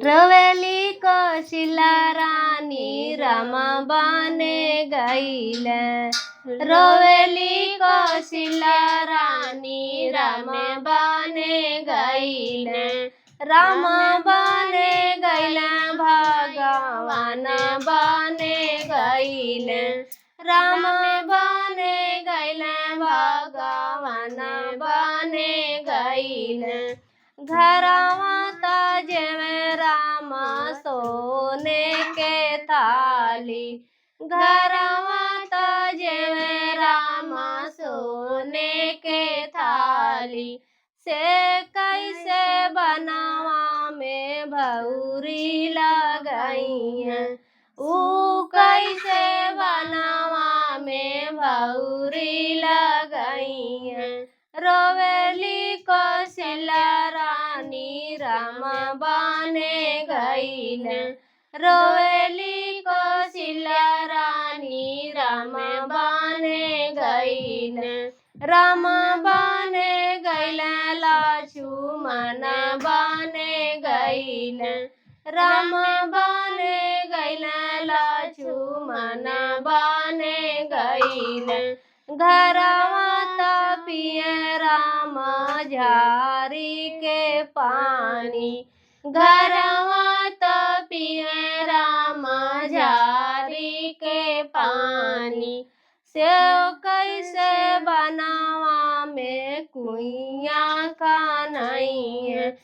रोवेली कौशिला रानी राम बने गईल। रोवेली कौशिला रानी राम बने गईल। राम बने गईल भगवान बने गईल। राम बने गईल भगवान बने गईल। घरवा जेमे राम सोने के थाली। घरवा जेमे राम सोने के थाली। से कैसे बनावा में भौरी लगई है। ऊ कैसे बनावा में भौरी लगई है। रोवेली कौशिला रानी राम बने गईल। रोवेली कौशिला रानी राम बने गईल। राम बने गईल लक्ष्मण बने गईल। राम बने गईल लक्ष्मण बने गईल। घरवा पिए राम झारी के पानी। घरवा पिए राम झारी के पानी। से कैसे बनावा में कुइया का नहीं है।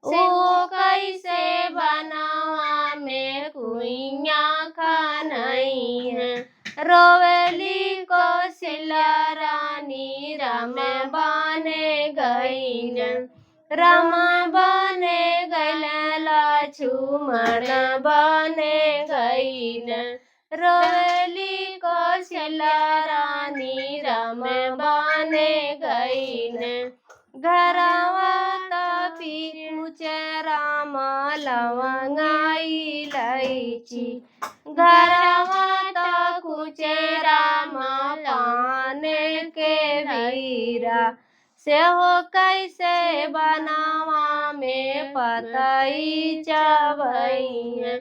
वो कैसे बनावा में कुइया का नहीं है। रोवेली कौशिला रानी राम बने गईल। राम बने गईल लक्ष्मण बने गईल। रोवेली कौशिला रानी राम बने गईल। घरवा पूछे राम लवंगा इलायची। घरवा कुचे राम पाने के वीरा। से हो कैसे बनावा में पतई चबई है।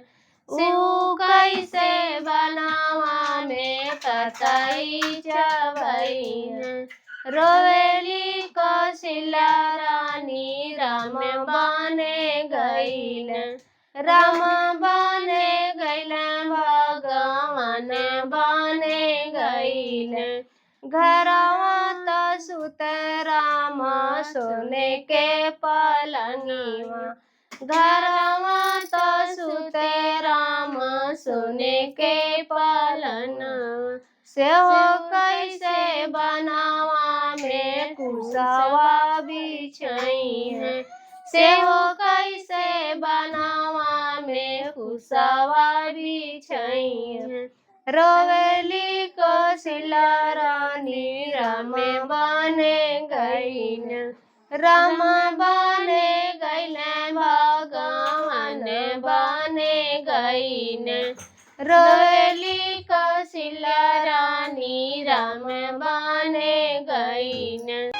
ऊ कैसे बनावा में पतई चबई है। रोवेली कौशिला रानी राम बने गईल। राम बने गईल भगवान बने गईल। घरवा सुते राम सोने के पलंगवा। घरवा सुते राम सोने के पलंगवा। से हो कैसे बनावा में कुसवा बिछई है। से हो कैसे बनावा में कुसवा बिछई है। रोवेली कौशिला रानी राम बने गईल। राम बने गईल भगवान बने गईल। रोवेली कौशिला रानी राम बने गईल।